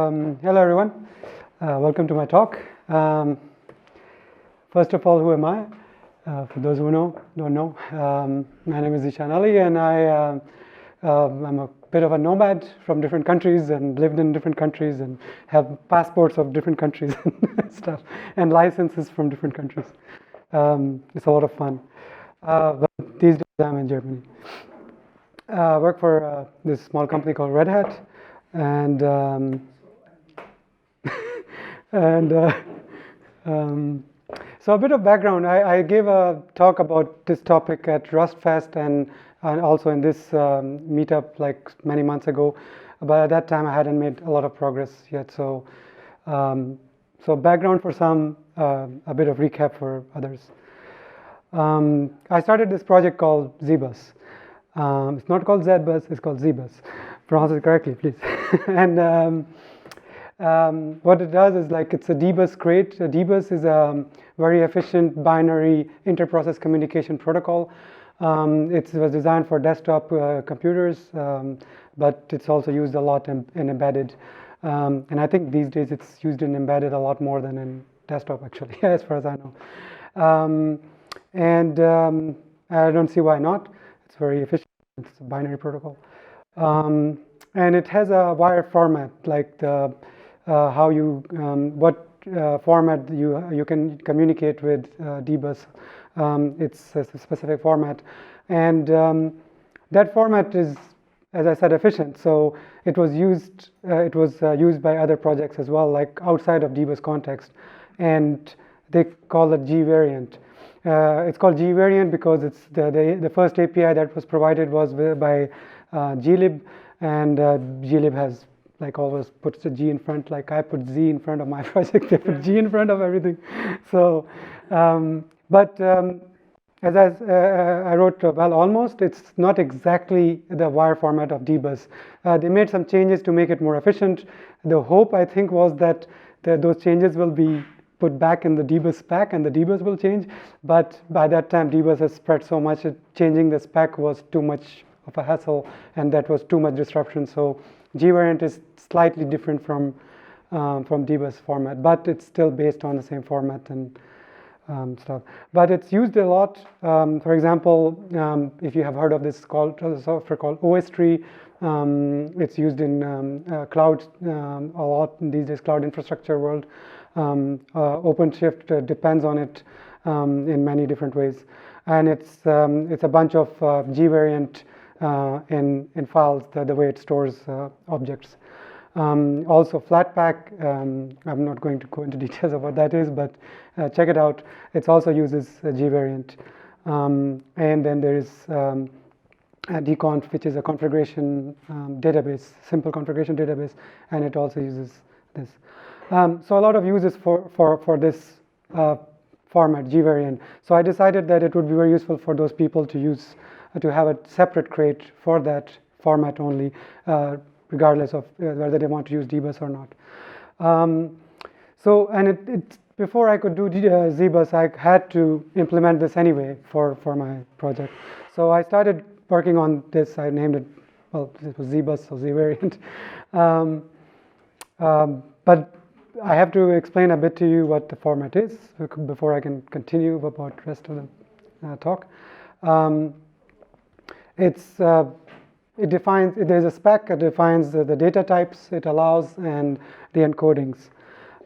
Hello everyone, welcome to my talk. First of all, who am I? For those who don't know, my name is Ishan Ali, and I'm a bit of a nomad from different countries and lived in different countries and have passports of different countries and stuff, and licenses from different countries. It's a lot of fun. But these days I'm in Germany. I work for this small company called Red Hat, and so a bit of background. I gave a talk about this topic at RustFest and also in this meetup like many months ago, but at that time I hadn't made a lot of progress yet. So background for some, a bit of recap for others. I started this project called ZBus. It's not called ZBus, it's called ZBus. Pronounce it correctly, please. And what it does is like it's a dbus crate. A dbus is a very efficient binary inter-process communication protocol. It was designed for desktop computers, but it's also used a lot in embedded. And I think these days it's used in embedded a lot more than in desktop, actually, as far as I know. I don't see why not. It's very efficient. It's a binary protocol. And it has a wire format, like the format you can communicate with dbus. It's a specific format, and that format is, as I said, efficient. So it was used by other projects as well, like outside of dbus context, and they call it zvariant. It's called zvariant because it's the first API that was provided was by glib, and glib has, like, always puts a G in front. Like I put Z in front of my project, they put G in front of everything. So, as I wrote, well, almost, it's not exactly the wire format of dbus. They made some changes to make it more efficient. The hope, I think, was that those changes will be put back in the dbus spec and the dbus will change. But by that time, dbus has spread so much that changing the spec was too much of a hassle, and that was too much disruption. So zvariant is slightly different from dbus format, but it's still based on the same format and stuff. But it's used a lot. For example, if you have heard of this software called OS-Tree, it's used in cloud a lot in these days, cloud infrastructure world. OpenShift depends on it in many different ways, and it's a bunch of zvariant in files, the way it stores objects. Also Flatpak, I'm not going to go into details of what that is, but check it out. It also uses zvariant. And then there is dconf, which is a configuration database, simple configuration database, and it also uses this. So a lot of uses for this format, zvariant. So I decided that it would be very useful for those people to have a separate crate for that format only, regardless of whether they want to use dbus or not. Before I could do ZBus, I had to implement this anyway for my project. So I started working on this. I named it, well, it was ZBus, so zvariant. But I have to explain a bit to you what the format is before I can continue about the rest of the talk. There's a spec that defines the data types it allows and the encodings.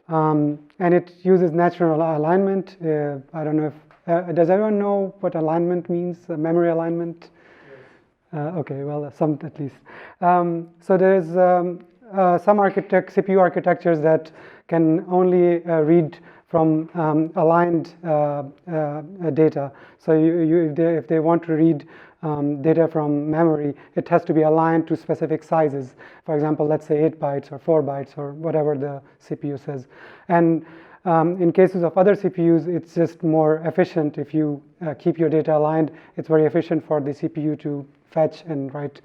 And it uses natural alignment. I don't know if, does everyone know what alignment means? Memory alignment? Yes. Okay, well, some at least. So there's some CPU architectures that can only read from aligned data. So if they want to read data from memory, it has to be aligned to specific sizes. For example, let's say 8 bytes or 4 bytes or whatever the CPU says. And in cases of other CPUs, it's just more efficient if you keep your data aligned. It's very efficient for the CPU to fetch and write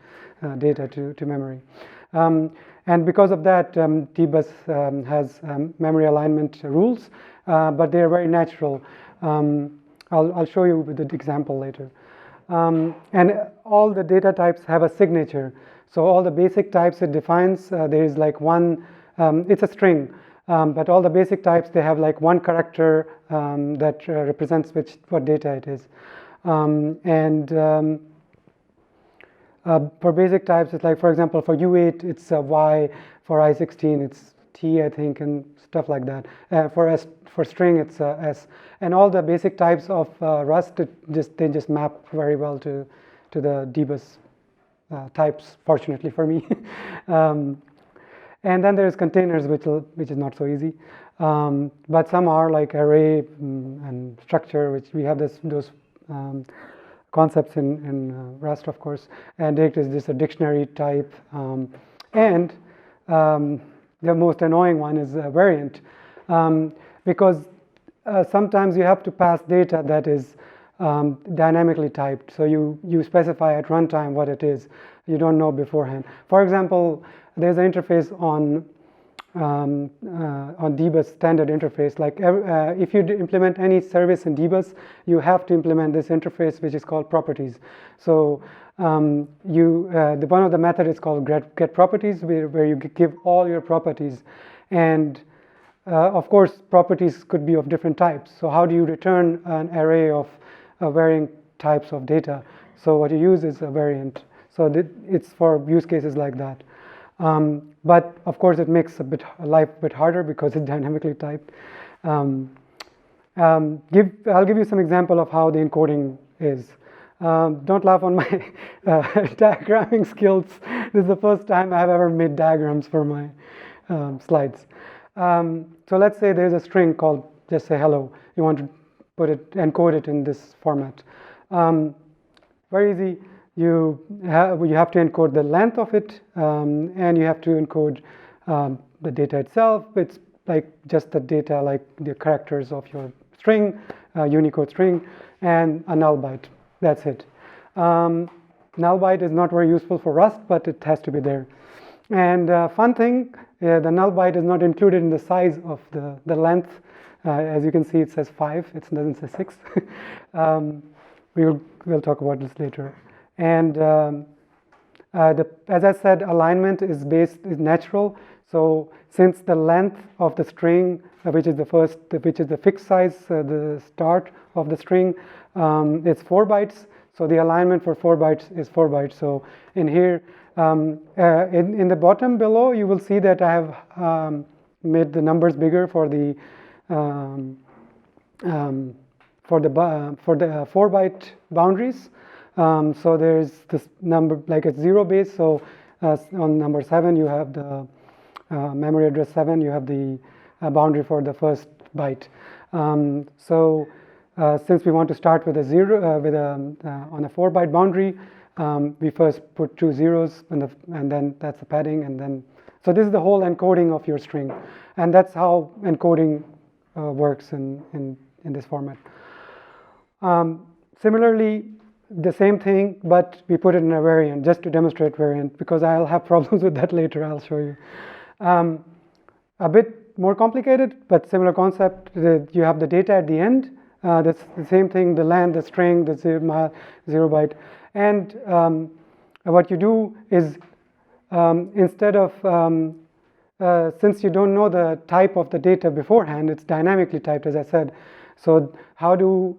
data to memory. And because of that, dbus has memory alignment rules, but they're very natural. I'll show you with the example later. And all the data types have a signature. So all the basic types it defines, there is like one it's a string, but all the basic types, they have like one character that represents what data it is. For basic types, it's like, for example, for U8, it's Y. For I16, it's T, I think, and stuff like that. For string, it's S. And all the basic types of Rust, they just map very well to the dbus types, fortunately for me. And then there's containers, which is not so easy. But some are like array and structure, which we have those concepts in Rust, of course. And dict is just a dictionary type. And the most annoying one is a variant, because sometimes you have to pass data that is dynamically typed. So you specify at runtime what it is. You don't know beforehand. For example, there's an interface on dbus, standard interface. Like if you implement any service in dbus, you have to implement this interface, which is called properties. So one of the methods is called get properties, where you give all your properties. And of course, properties could be of different types. So how do you return an array of varying types of data? So what you use is a variant. So it's for use cases like that. But of course, it makes life a bit harder because it's dynamically typed. I'll give you some example of how the encoding is. Don't laugh on my diagramming skills. This is the first time I've ever made diagrams for my slides. So let's say there's a string called, just say hello. You want to encode it in this format. Very easy. You have to encode the length of it, and you have to encode the data itself. It's like just the data, like the characters of your string, Unicode string, and a null byte. That's it. Null byte is not very useful for Rust, but it has to be there. And fun thing, the null byte is not included in the size of the length. As you can see, it says 5. It doesn't say 6. We'll talk about this later. And as I said, alignment is natural. So since the length of the string, which is the fixed size, the start of the string, it's 4 bytes. So the alignment for 4 bytes is 4 bytes. So in here, in the bottom below, you will see that I have made the numbers bigger for the 4 byte boundaries. So there's this number, like a 0 base. So on number 7, you have the memory address 7. You have the boundary for the first byte. Since we want to start with a 0, on a 4 byte boundary, we first put 2 zeros, and then that's the padding, and then so this is the whole encoding of your string, and that's how encoding works in this format. Similarly, the same thing, but we put it in a variant just to demonstrate variant, because I'll have problems with that later. I'll show you. A bit more complicated, but similar concept. You have the data at the end. That's the same thing, the length, the string, the 0 byte. And what you do is, instead of, since you don't know the type of the data beforehand, it's dynamically typed, as I said. So how do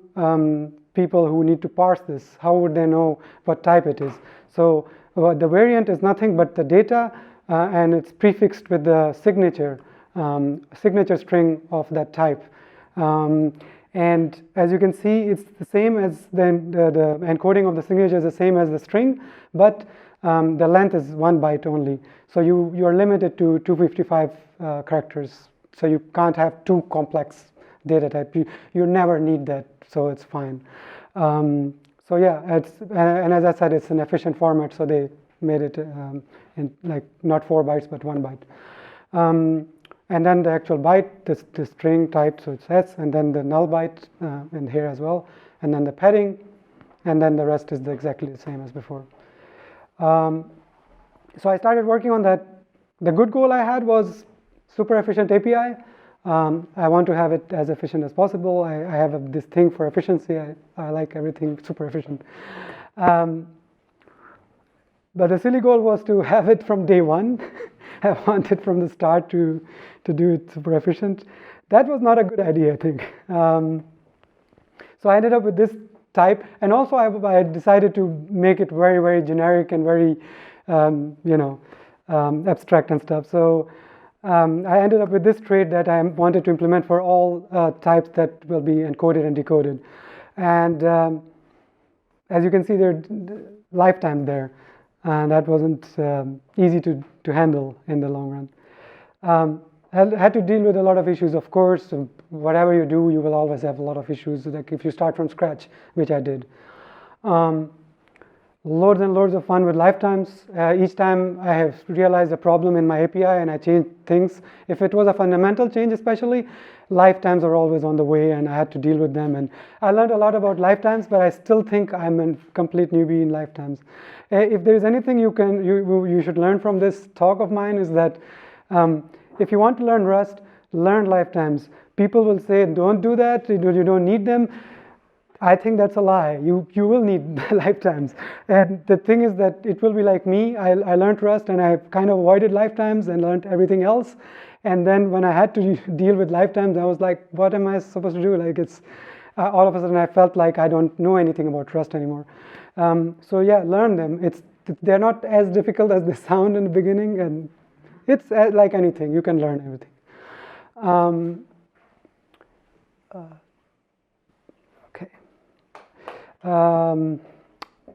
people who need to parse this, how would they know what type it is? So the variant is nothing but the data, and it's prefixed with the signature string of that type. And as you can see, it's the same as the encoding of the signature is the same as the string, but the length is 1 byte only. So you are limited to 255 characters. So you can't have too complex data type. You never need that, so it's fine. So yeah, and as I said, it's an efficient format, so they made it in like not 4 bytes but 1 byte. And then the actual byte, the string type, so it's S, and then the null byte in here as well, and then the padding, and then the rest is exactly the same as before. So I started working on that. The good goal I had was super efficient API. I want to have it as efficient as possible. I have this thing for efficiency. I like everything super efficient. But the silly goal was to have it from day one. I wanted from the start to do it super efficient. That was not a good idea, I think. So I ended up with this type, and also I decided to make it very, very generic and very, abstract and stuff. So I ended up with this trait that I wanted to implement for all types that will be encoded and decoded. And as you can see, there are lifetime there, and that wasn't easy to handle in the long run. I had to deal with a lot of issues, of course. Whatever you do, you will always have a lot of issues, like if you start from scratch, which I did. Loads and loads of fun with lifetimes. Each time I have realized a problem in my API and I changed things. If it was a fundamental change especially, lifetimes are always on the way and I had to deal with them. And I learned a lot about lifetimes, but I still think I'm a complete newbie in lifetimes. If there's anything you should learn from this talk of mine is that if you want to learn Rust, learn lifetimes. People will say, don't do that, you don't need them. I think that's a lie. You will need lifetimes. And the thing is that it will be like me. I learned Rust and I kind of avoided lifetimes and learned everything else. And then when I had to deal with lifetimes, I was like, what am I supposed to do? Like all of a sudden I felt like I don't know anything about Rust anymore. So yeah, learn them. They're not as difficult as they sound in the beginning, and it's like anything. You can learn everything.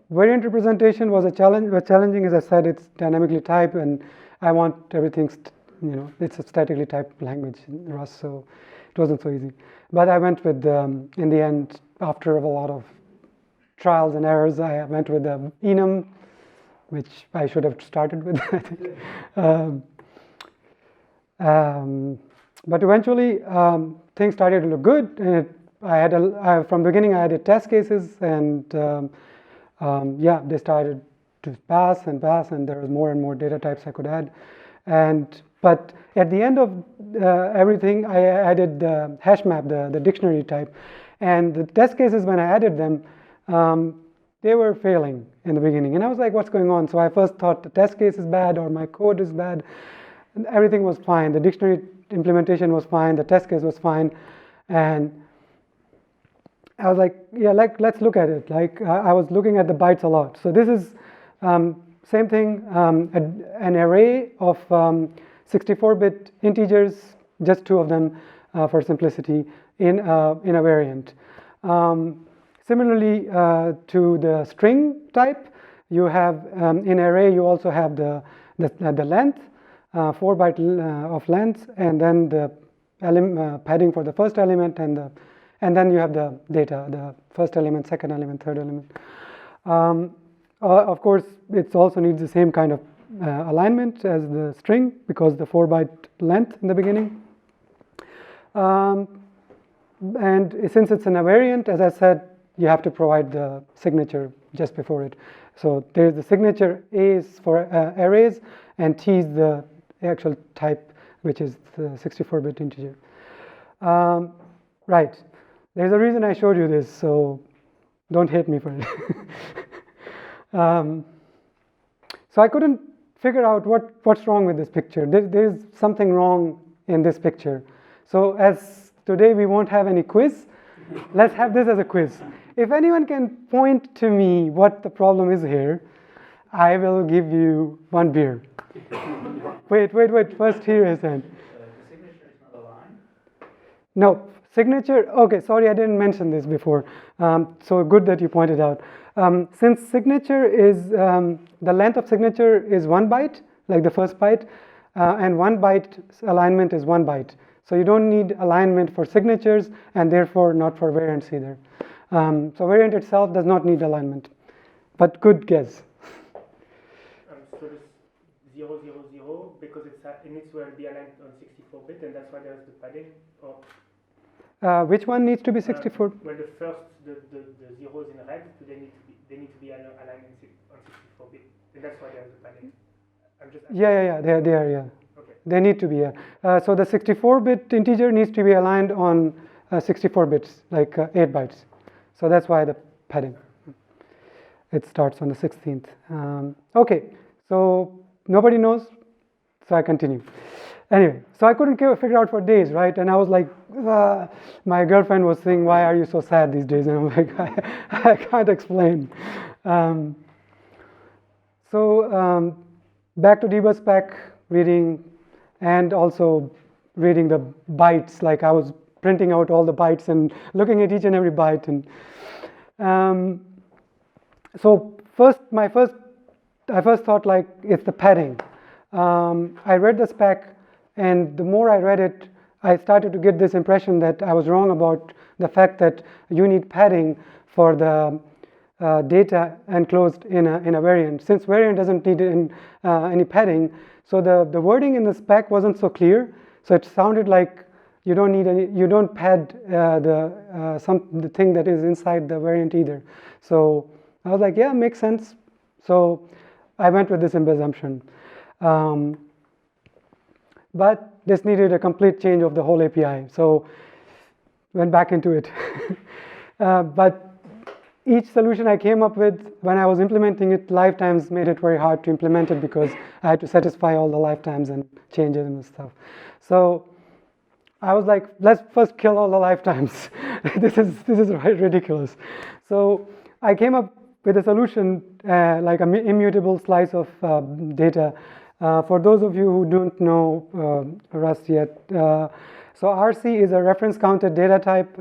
Variant representation was a challenge. Was challenging, as I said. It's dynamically typed, and I want everything. It's a statically typed language in Rust, so it wasn't so easy. But I went with, in the end, after a lot of trials and errors, I went with enum, which I should have started with, I think. But eventually, things started to look good, and from the beginning I added test cases, and yeah, they started to pass, and there was more and more data types I could add. But at the end of everything, I added the hash map, the dictionary type, and the test cases, when I added them, they were failing in the beginning, and I was like, what's going on? So I first thought the test case is bad or my code is bad. And everything was fine. The dictionary implementation was fine. The test case was fine, and I was like, yeah, let's look at it. I was looking at the bytes a lot. So this is same thing, an array of 64-bit integers, just two of them for simplicity, in a variant. Similarly to the string type, you have in array you also have the length, 4 byte of length, and then the padding for the first element, and then you have the data, the first element, second element, third element. Of course, it also needs the same kind of alignment as the string, because the 4 byte length in the beginning. And since it's in a variant, as I said, you have to provide the signature just before it. So there's the signature A is for arrays, and T is the actual type, which is the 64-bit integer. Right. There's a reason I showed you this, so don't hate me for it. So I couldn't figure out what's wrong with this picture. There's something wrong in this picture. So as today we won't have any quiz, let's have this as a quiz. If anyone can point to me what the problem is here, I will give you 1 beer. Wait. First here is then. The signature is not aligned? No, signature. Okay, sorry, I didn't mention this before. So good that you pointed out. Since signature is the length of signature is 1 byte, like the first byte, and 1 byte alignment is 1 byte. So you don't need alignment for signatures, and therefore not for variants either. So variant itself does not need alignment. But good guess. So this 0, 0, 0, because it needs to be aligned on 64-bit, and that's why there's the padding. Or which one needs to be 64? Well, the zeros in red, they need to be aligned on 64-bit, and that's why there's the padding. I'm just asking. Yeah, they are, yeah. Okay. They need to be, yeah. So the 64-bit integer needs to be aligned on 64 bits, like 8 bytes. So that's why the padding. It starts on the 16th. Okay, so nobody knows So I continue. Anyway, so I couldn't figure out for days, right? And I was like, my girlfriend was saying, why are you so sad these days? And I'm like, I can't explain. Back to debug spec, reading, and also reading the bytes. Like I was printing out all the bytes and looking at each and every byte. And so I first thought like it's the padding. I read the spec, and the more I read it, I started to get this impression that I was wrong about the fact that you need padding for the data enclosed in a variant. Since variant doesn't need any padding, so the wording in the spec wasn't so clear. So it sounded like you don't pad the thing that is inside the variant either. So I was like, yeah, makes sense. So I went with this assumption. But this needed a complete change of the whole API. So went back into it. But each solution I came up with, when I was implementing it, lifetimes made it very hard to implement it because I had to satisfy all the lifetimes and change it and stuff. So I was like, let's first kill all the lifetimes. This is ridiculous. So I came up with a solution like an immutable slice of data. For those of you who don't know Rust yet, so RC is a reference counted data type,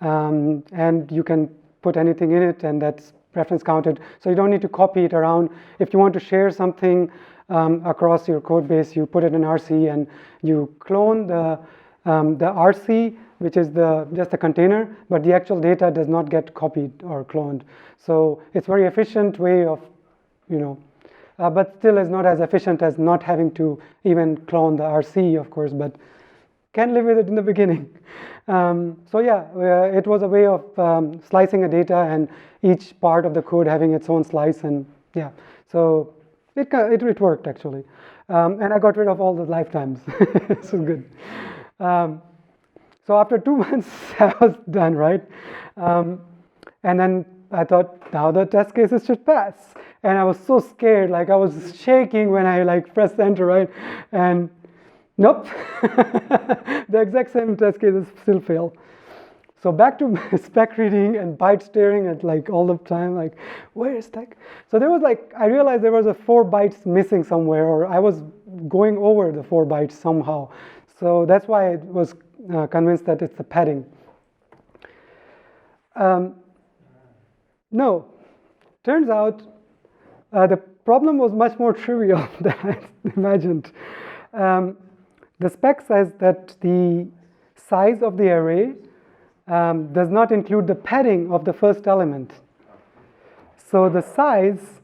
and you can put anything in it, and that's reference counted. So you don't need to copy it around. If you want to share something across your code base, you put it in RC and you clone the RC, which is just the container, but the actual data does not get copied or cloned. So it's a very efficient way of, but still is not as efficient as not having to even clone the RC, of course, but can live with it in the beginning. So yeah, it was a way of slicing a data and each part of the code having its own slice, and yeah, so it worked actually. And I got rid of all the lifetimes. This was good. So after 2 months, I was done, right? And then I thought, now the test cases should pass. And I was so scared, like I was shaking when I pressed enter, right? And nope, the exact same test cases still fail. So back to spec reading and byte staring at all the time, where is that? So there was I realized there was a 4 bytes missing somewhere, or I was going over the 4 bytes somehow. So that's why I was convinced that it's the padding. No, turns out the problem was much more trivial than I imagined. The spec says that the size of the array does not include the padding of the first element. So the size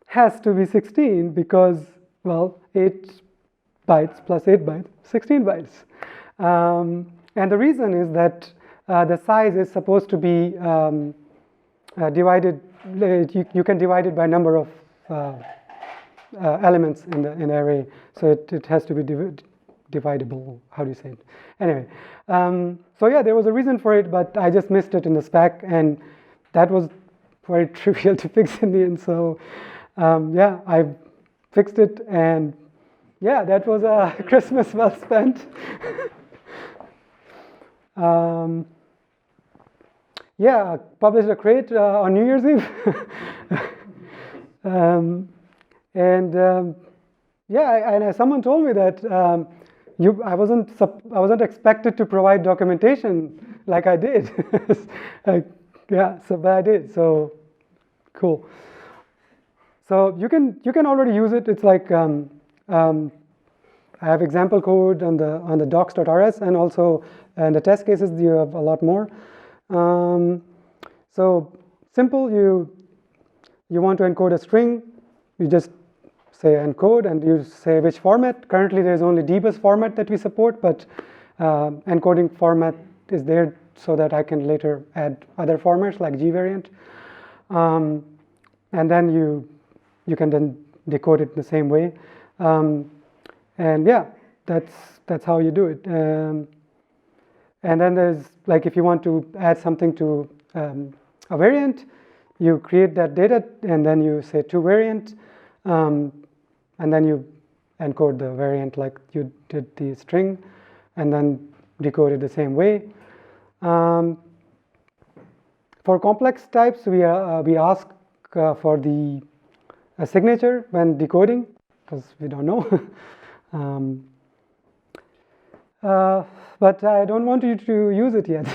has to be 16 because, well, 8 bytes plus 8 bytes, 16 bytes. And the reason is that the size is supposed to be divided, you can divide it by number of elements in the array. So it has to be dividable, how do you say it? Anyway, so yeah, there was a reason for it, but I just missed it in the spec, and that was very trivial to fix in the end. So yeah, I fixed it, and yeah, that was a Christmas well spent. Yeah, published a crate on New Year's Eve. Yeah, and someone told me that I wasn't expected to provide documentation like I did. Yeah, but I did. So cool. So you can already use it. It's I have example code on the docs.rs, and also in the test cases you have a lot more. So simple. You want to encode a string, you just say encode and you say which format. Currently there is only dbus format that we support, but encoding format is there so that I can later add other formats like zvariant. And then you can then decode it the same way. And yeah, that's how you do it. And then there's if you want to add something to a variant, you create that data and then you say to variant, and then you encode the variant like you did the string, and then decode it the same way. For complex types, we ask for the signature when decoding, because we don't know. But I don't want you to use it yet.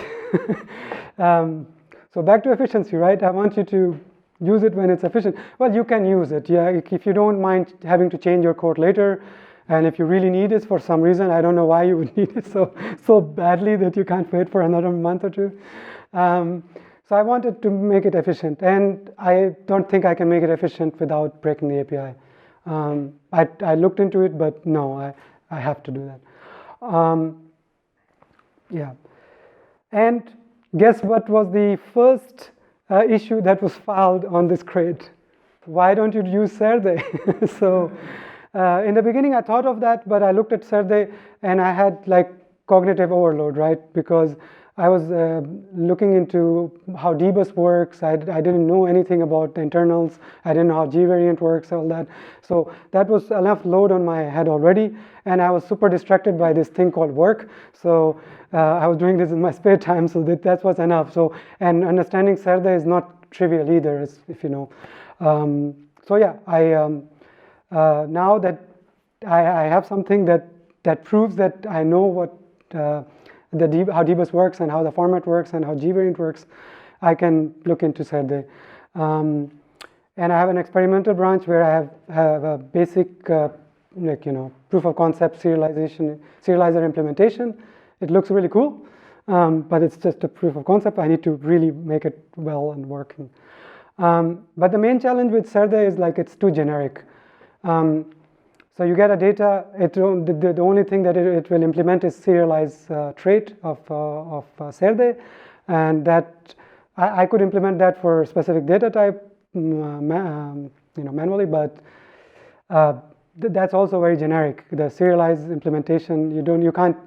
So back to efficiency, right? I want you to use it when it's efficient. Well, you can use it, yeah, if you don't mind having to change your code later, and if you really need it for some reason. I don't know why you would need it so badly that you can't wait for another month or two. So I wanted to make it efficient, and I don't think I can make it efficient without breaking the API. I looked into it, but no, I have to do that. Yeah, and guess what was the first issue that was filed on this crate? Why don't you use Serde? So in the beginning I thought of that, but I looked at Serde and I had like cognitive overload, right? Because I was looking into how dbus works. I didn't know anything about the internals. I didn't know how zvariant works, all that. So that was enough load on my head already, and I was super distracted by this thing called work. So I was doing this in my spare time, so that was enough. So, and understanding Serde is not trivial either, if you know. So yeah, now that I have something that proves that I know what how dbus works and how the format works and how zvariant works, I can look into Serde. And I have an experimental branch where I have a basic proof of concept serializer implementation. It looks really cool, but it's just a proof of concept. I need to really make it well and working. But the main challenge with Serde is like it's too generic. So you get a data, the only thing that it will implement is serialize trait of Serde, and that I could implement that for a specific data type manually, but that's also very generic. The serialized implementation, you can't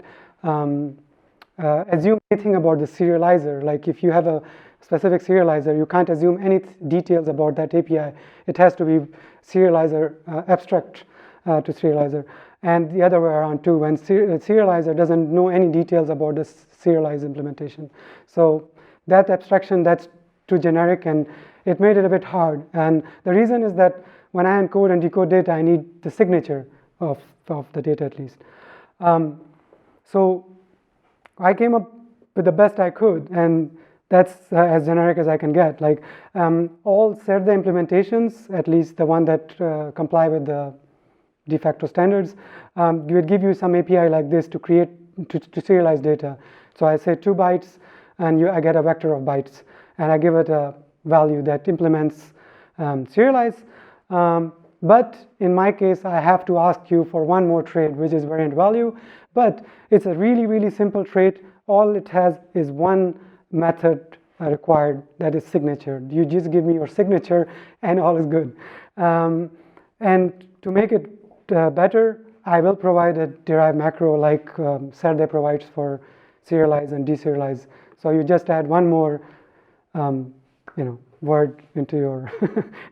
assume anything about the serializer. Like if you have a specific serializer, you can't assume any details about that API. It has to be serializer abstract to serializer, and the other way around too, when serializer doesn't know any details about the serialized implementation. So that abstraction, that's too generic, and it made it a bit hard. And the reason is that when I encode and decode data, I need the signature of the data at least. So I came up with the best I could, and that's as generic as I can get. Like all Serde implementations, at least the one that comply with the de facto standards, would give you some API like this to create, to serialize data. So I say 2 bytes, and I get a vector of bytes, and I give it a value that implements serialize. But in my case, I have to ask you for one more trait, which is variant value. But it's a really, really simple trait. All it has is one method required, that is signature. You just give me your signature, and all is good. And to make it better, I will provide a derived macro like Serde provides for serialize and deserialize. So you just add one more, word into your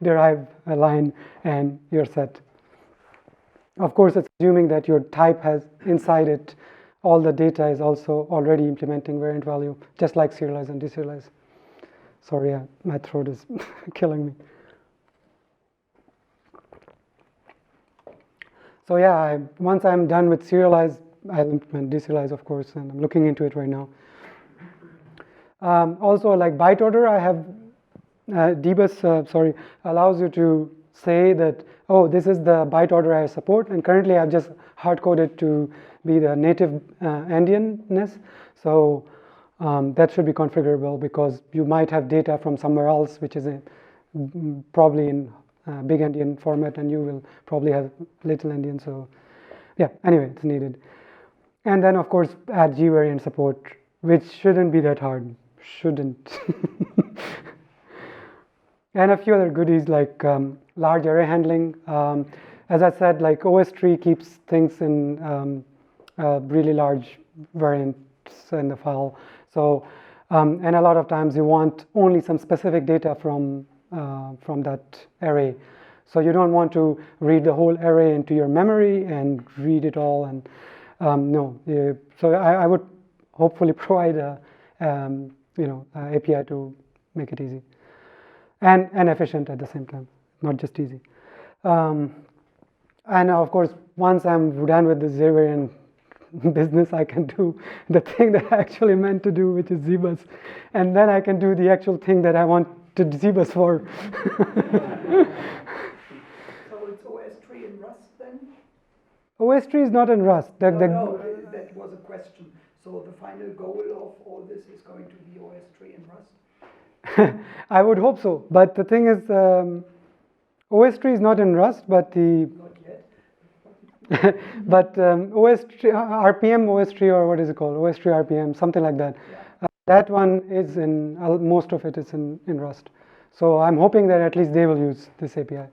derived line, and you're set. Of course, it's assuming that your type has inside it all the data is also already implementing variant value, just like serialize and deserialize. Sorry, my throat is killing me. So yeah, once I'm done with serialize, I'll implement deserialize, of course, and I'm looking into it right now. Also, like byte order, I have dbus allows you to say that, oh, this is the byte order I support, and currently I've just hard-coded to be the native endianness. So that should be configurable, because you might have data from somewhere else, which is probably in big endian format, and you will probably have little endian. So yeah, anyway, it's needed. And then, of course, add zvariant support, which shouldn't be that hard. Shouldn't. And a few other goodies like large array handling. As I said, like OS tree keeps things in really large variants in the file. So, and a lot of times you want only some specific data from that array. So you don't want to read the whole array into your memory and read it all. And no, so I would hopefully provide a API to make it easy and efficient at the same time, not just easy. And of course, once I'm done with the zvariant business, I can do the thing that I actually meant to do, which is ZBus, and then I can do the actual thing that I want to ZBus for. So it's OS3 in Rust then? OS3 is not in Rust. No, that was a question. So the final goal of all this is going to be OS3 in Rust? I would hope so, but the thing is, OS3 is not in Rust, but the Not yet. but OS3 RPM OS3, or what is it called, OS3 RPM, something like that. Yeah. That one is in most of it is in Rust. So I'm hoping that at least they will use this API.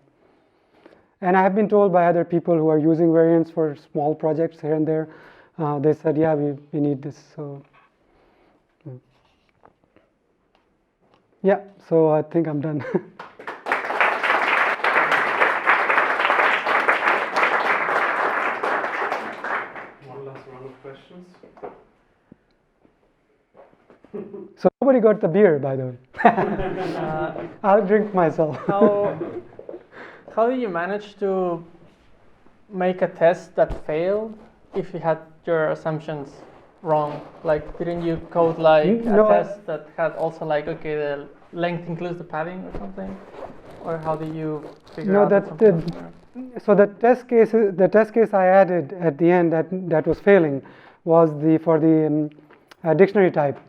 And I have been told by other people who are using variants for small projects here and there. They said, yeah, we need this. So yeah, so I think I'm done. One last round of questions. So nobody got the beer, by the way. I'll drink myself. How do you manage to make a test that failed if you had your assumptions wrong? Like, didn't you code like No, a test that had also like, okay, the length includes the padding or something? Or how do you figure No, out that something did. was there? So the test case I added at the end that was failing was for the dictionary type,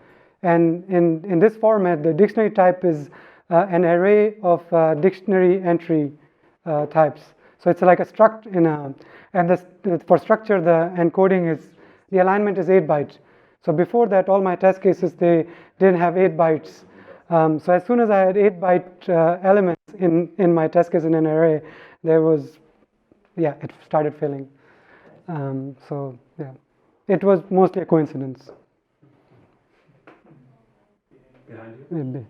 and in this format the dictionary type is an array of dictionary entry types. So it's like a struct for structure the encoding is, the alignment is 8 bytes. So before that all my test cases, they didn't have 8 bytes. So as soon as I had 8 byte elements in my test case in an array, it started failing. So yeah, it was mostly a coincidence. Behind you. Maybe.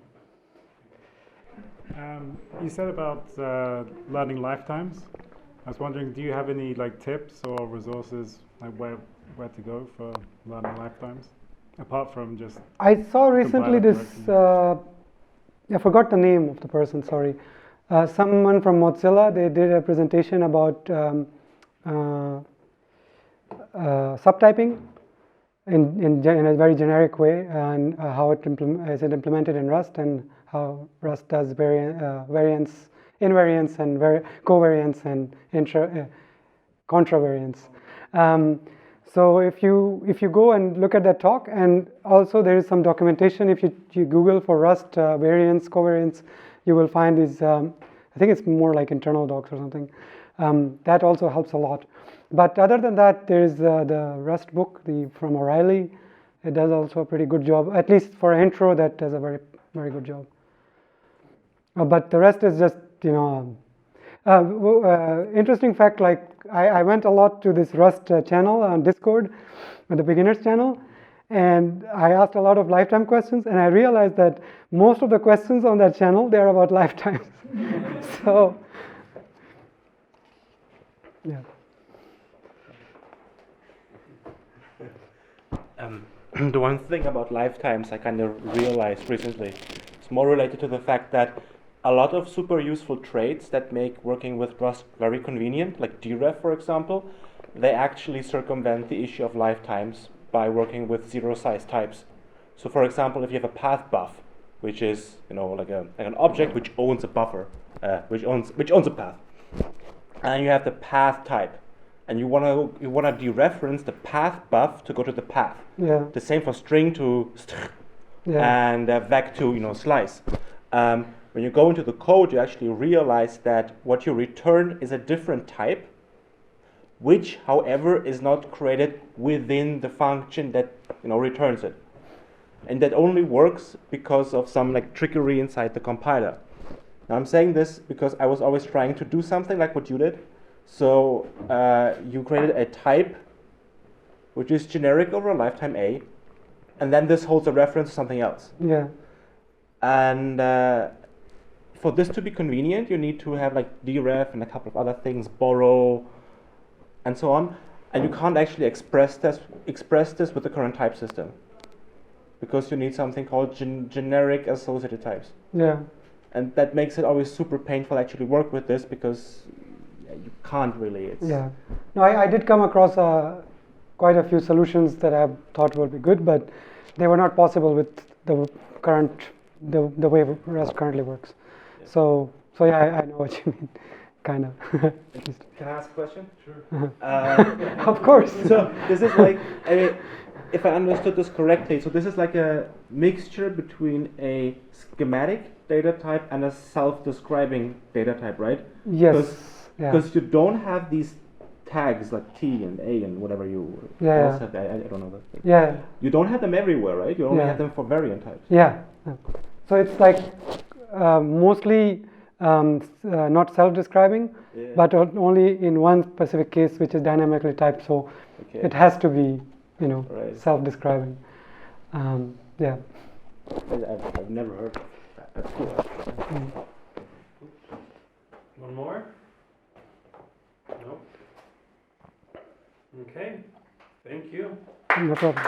You said about learning lifetimes. I was wondering, do you have any tips or resources like where to go for learning lifetimes, apart from just? I saw recently compiler this. I forgot the name of the person. Sorry, someone from Mozilla. They did a presentation about subtyping in a very generic way, and how is it implemented in Rust, and how Rust does variance, invariance, and covariance, and contravariance. So if you go and look at that talk, and also there is some documentation. If you Google for Rust variance, covariance, you will find these. I think it's more like internal docs or something. That also helps a lot. But other than that, there is the Rust book from O'Reilly. It does also a pretty good job, at least for intro. That does a very, very good job. But the rest is just interesting fact. Like I went a lot to this Rust channel on Discord, the beginners channel, and I asked a lot of lifetime questions, and I realized that most of the questions on that channel, they're about lifetimes. So yeah. The one thing about lifetimes I kind of realized recently, it's more related to the fact that a lot of super useful traits that make working with Rust very convenient, like deref for example, they actually circumvent the issue of lifetimes by working with zero size types. So for example, if you have a path buff, which is like an object which owns a buffer, which owns a path, and you have the path type, and you want to dereference the path buff to go to the path. Yeah. The same for string to and vec to slice. When you go into the code, you actually realize that what you return is a different type, which, however, is not created within the function that returns it, and that only works because of some trickery inside the compiler. Now I'm saying this because I was always trying to do something like what you did. So you created a type which is generic over a lifetime A, and then this holds a reference to something else. Yeah. And for this to be convenient, you need to have like deref and a couple of other things, borrow, and so on. And you can't actually express this with the current type system, because you need something called generic associative types. Yeah. And that makes it always super painful to actually work with this, because you can't really. It's Yeah. No, I did come across quite a few solutions that I thought would be good, but they were not possible with the current, the way Rust currently works. Yeah. So yeah, I know what you mean, kind of. At least. Can I ask a question? Sure. Of course. So this is like, I mean, if I understood this correctly, so this is like a mixture between a schematic data type and a self-describing data type, right? Yes. Yeah. Because you don't have these tags like T and A and whatever you Yeah, else have. I don't know that thing. Yeah. You don't have them everywhere, right? You only Yeah. have them for variant types. Yeah. So it's like mostly not self-describing, Yeah. but only in one specific case, which is dynamically typed. So Okay. it has to be, Right. self-describing. Yeah. I've never heard of that. That's cool. One more? No? Okay. Thank you. No problem.